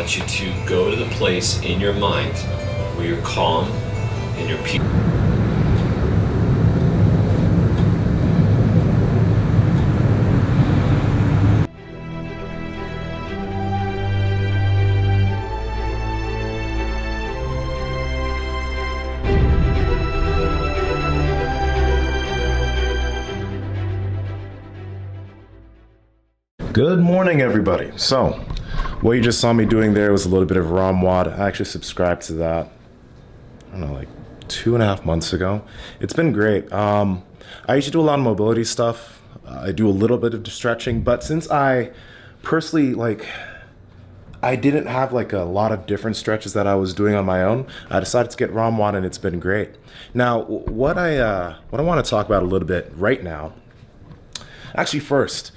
want you to go to the place in your mind where you're calm and you're peaceful. Good morning, everybody. So, what you just saw me doing there was a little bit of ROM WOD. I actually subscribed to that, I don't know, like 2.5 months ago. It's been great. I used to do a lot of mobility stuff. I do a little bit of stretching, but since I personally, I didn't have like a lot of different stretches that I was doing on my own, I decided to get ROM WOD, and it's been great. Now, what I want to talk about a little bit right now, actually first,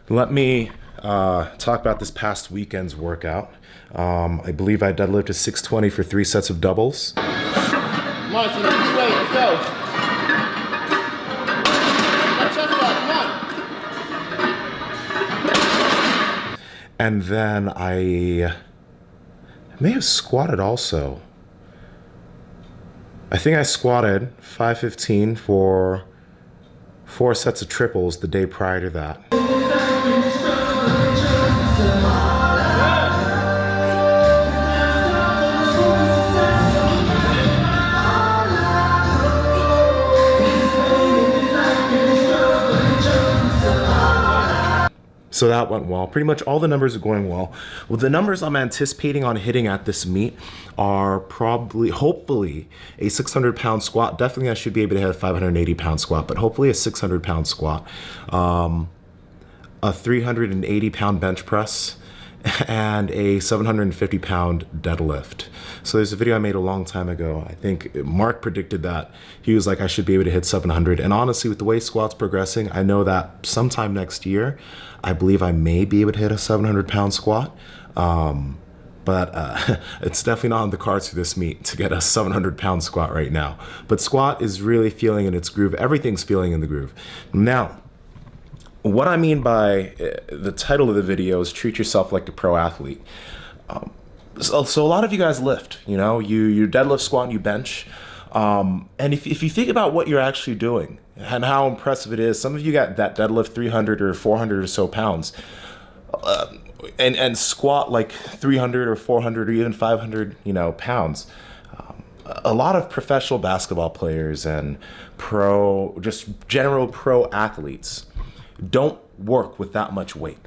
let me talk about this past weekend's workout. I believe I deadlifted 620 for 3 sets of doubles. Come on, Nsima, this way, let's go. Let's just come on. And then I may have squatted also. I think I squatted 515 for 4 sets of triples the day prior to that. So that went well. Pretty much all the numbers are going well. Well, the numbers I'm anticipating on hitting at this meet are probably, hopefully, a 600-pound squat. Definitely I should be able to hit a 580-pound squat, but hopefully a 600-pound squat. A 380-pound bench press, and a 750-pound deadlift. So there's a video I made a long time ago. I think Mark predicted that. He was like, I should be able to hit 700. And honestly, with the way squat's progressing, I know that sometime next year, I believe I may be able to hit a 700-pound squat. But it's definitely not on the cards for this meet to get a 700-pound squat right now. But squat is really feeling in its groove. Everything's feeling in the groove. Now, what I mean by the title of the video is treat yourself like a pro athlete. So a lot of you guys lift, you know, you deadlift, squat, and you bench. And if you think about what you're actually doing and how impressive it is, some of you got that deadlift 300 or 400 or so pounds and squat like 300 or 400 or even 500, pounds. A lot of professional basketball players and just general pro athletes don't work with that much weight.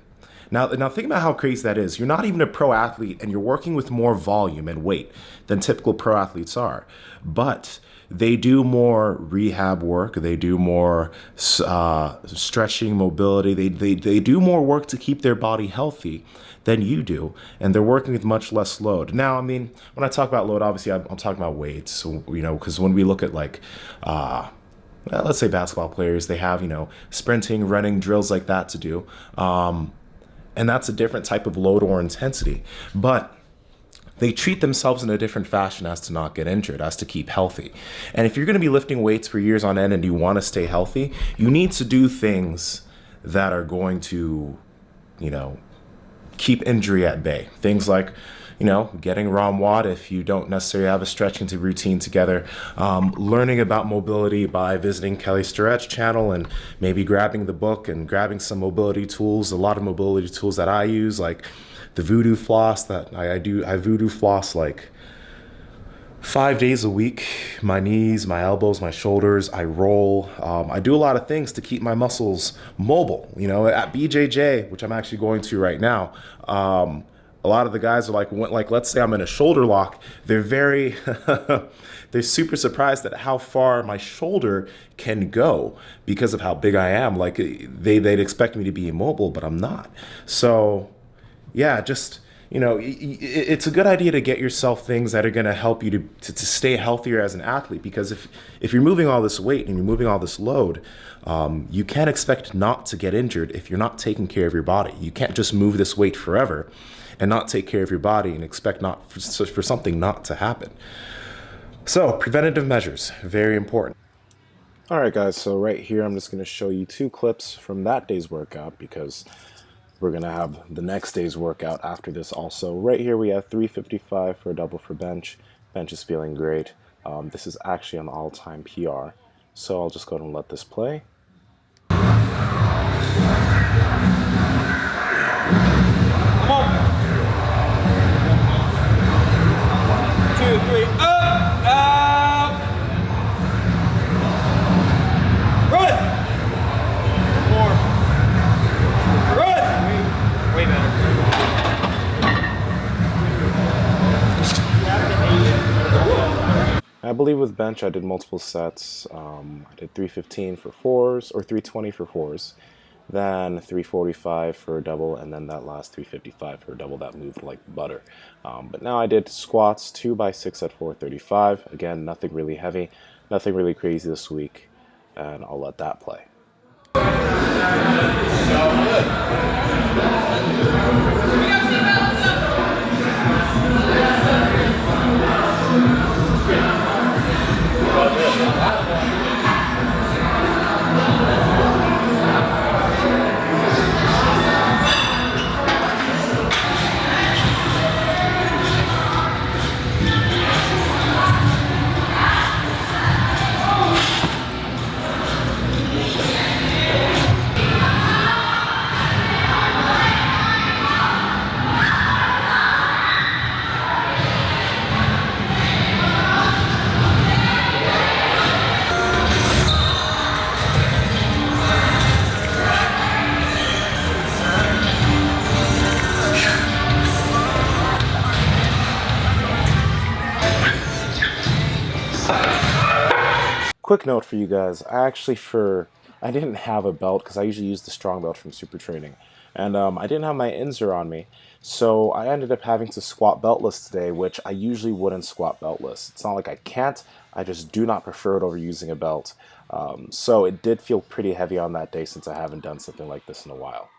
Now think about how crazy that is. You're not even a pro athlete and you're working with more volume and weight than typical pro athletes are. But they do more rehab work. They do more stretching, mobility. They do more work to keep their body healthy than you do. And they're working with much less load. Now, I mean, when I talk about load, obviously I'm talking about weights. So, because when we look at let's say basketball players, they have, sprinting, running, drills like that to do. And that's a different type of load or intensity. But they treat themselves in a different fashion as to not get injured, as to keep healthy. And if you're going to be lifting weights for years on end and you want to stay healthy, you need to do things that are going to, keep injury at bay. Things like, getting ROM WOD if you don't necessarily have a stretching routine together, learning about mobility by visiting Kelly Starrett's channel and maybe grabbing the book and grabbing some mobility tools. A lot of mobility tools that I use, like the Voodoo floss that I Voodoo floss like 5 days a week. My knees, my elbows, my shoulders, I roll. I do a lot of things to keep my muscles mobile. At BJJ, which I'm actually going to right now, a lot of the guys are like, let's say I'm in a shoulder lock. They're they're super surprised at how far my shoulder can go because of how big I am. Like they'd expect me to be immobile, but I'm not. So yeah, just, it's a good idea to get yourself things that are going to help you to stay healthier as an athlete. Because if you're moving all this weight and you're moving all this load, you can't expect not to get injured if you're not taking care of your body. You can't just move this weight forever and not take care of your body and expect for something not to happen. So preventative measures, very important. All right, guys, so right here, I'm just going to show you 2 clips from that day's workout because We're going to have the next day's workout after this also. Right here we have 355 for a double for bench. Bench is feeling great. This is actually an all-time PR. So I'll just go ahead and let this play. Come on. 1, 2, 3, up, out. Run. More. Run. Way better. I believe with bench I did multiple sets. I did 315 for fours, or 320 for fours, then 345 for a double, and then that last 355 for a double that moved like butter. But now I did squats 2x6 at 435. Again, nothing really heavy, nothing really crazy this week, and I'll let that play. Quick note for you guys, I didn't have a belt because I usually use the strong belt from Super Training, and I didn't have my Inzer on me, so I ended up having to squat beltless today, which I usually wouldn't squat beltless. It's not like I can't, I just do not prefer it over using a belt. So it did feel pretty heavy on that day since I haven't done something like this in a while.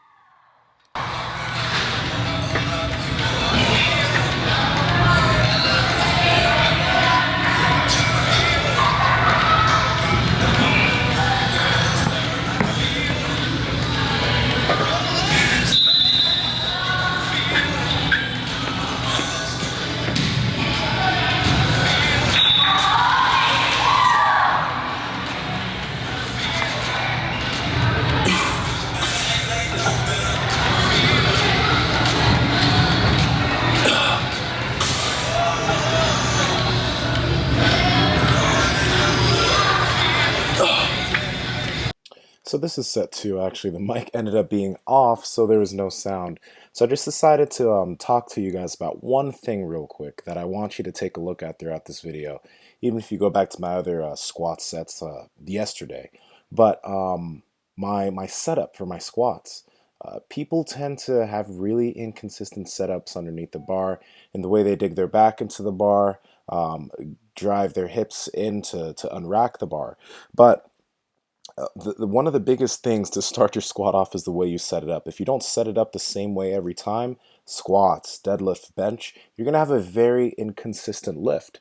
So this is set 2, actually. The mic ended up being off, so there was no sound. So I just decided to talk to you guys about one thing real quick that I want you to take a look at throughout this video, even if you go back to my other squat sets yesterday. But my setup for my squats. People tend to have really inconsistent setups underneath the bar in the way they dig their back into the bar, drive their hips in to unrack the bar. But one of the biggest things to start your squat off is the way you set it up. If you don't set it up the same way every time, squats, deadlift, bench, you're going to have a very inconsistent lift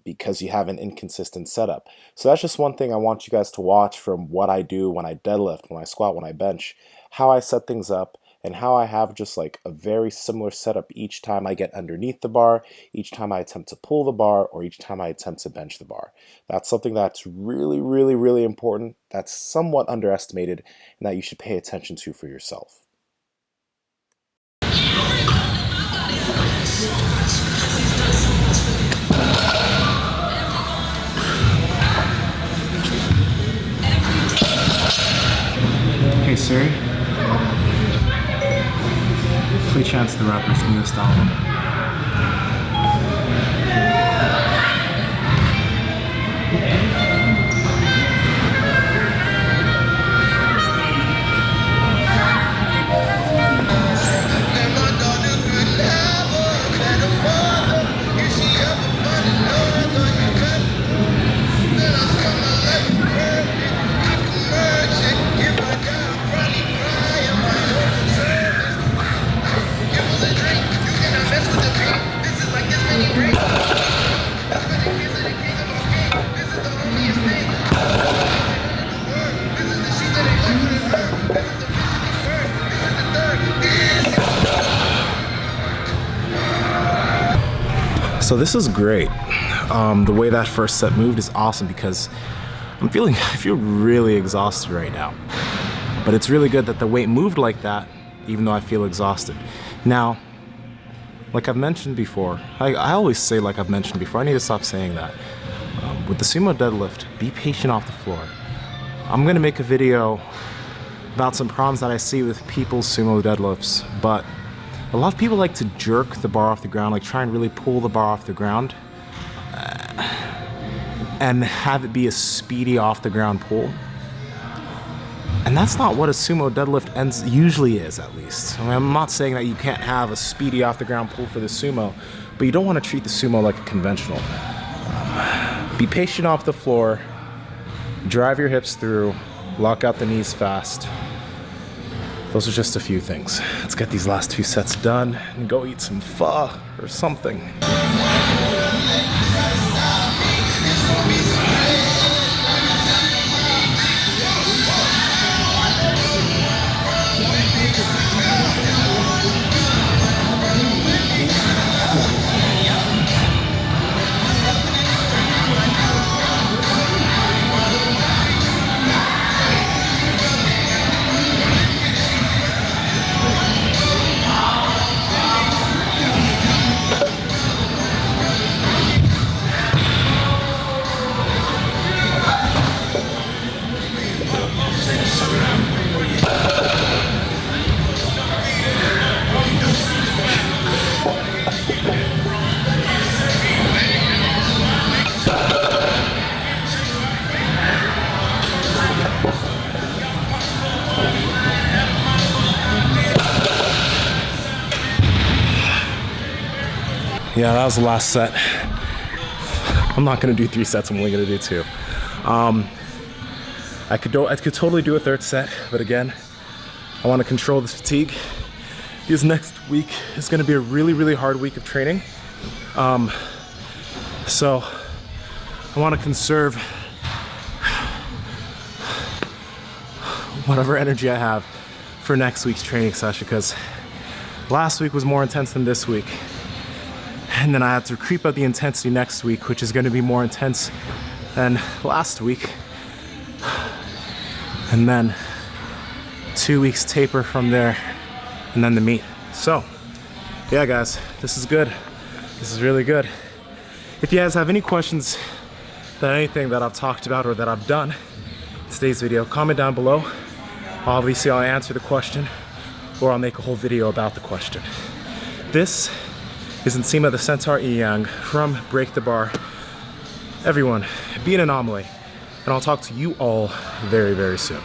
because you have an inconsistent setup. So that's just one thing I want you guys to watch from what I do when I deadlift, when I squat, when I bench, how I set things up, and how I have just like a very similar setup each time I get underneath the bar, each time I attempt to pull the bar, or each time I attempt to bench the bar. That's something that's really, really, really important, that's somewhat underestimated, and that you should pay attention to for yourself. Hey Siri, play Chance the Rapper's newest album. So this is great. The way that first set moved is awesome because I feel really exhausted right now. But it's really good that the weight moved like that, even though I feel exhausted. Now, like I've mentioned before, I always say like I've mentioned before, I need to stop saying that. With the sumo deadlift, be patient off the floor. I'm gonna make a video about some problems that I see with people's sumo deadlifts, but a lot of people like to jerk the bar off the ground, like try and really pull the bar off the ground, and have it be a speedy off the ground pull. And that's not what a sumo deadlift usually is, at least. I mean, I'm not saying that you can't have a speedy off the ground pull for the sumo, but you don't want to treat the sumo like a conventional. Be patient off the floor, drive your hips through, lock out the knees fast. Those are just a few things. Let's get these last 2 sets done and go eat some pho or something. Yeah, that was the last set. I'm not gonna do 3 sets, I'm only gonna do 2. I could totally do a 3rd set, but again, I wanna control this fatigue because next week is gonna be a really, really hard week of training. So I wanna conserve whatever energy I have for next week's training session, because last week was more intense than this week. And then I have to creep up the intensity next week, which is going to be more intense than last week. And then 2 weeks taper from there, and then the meet. So, yeah guys, this is good. This is really good. If you guys have any questions about anything that I've talked about or that I've done in today's video, comment down below. Obviously, I'll answer the question, or I'll make a whole video about the question. This is Nsima the Centaur Inyang from Break the Bar. Everyone, be an anomaly, and I'll talk to you all very, very soon.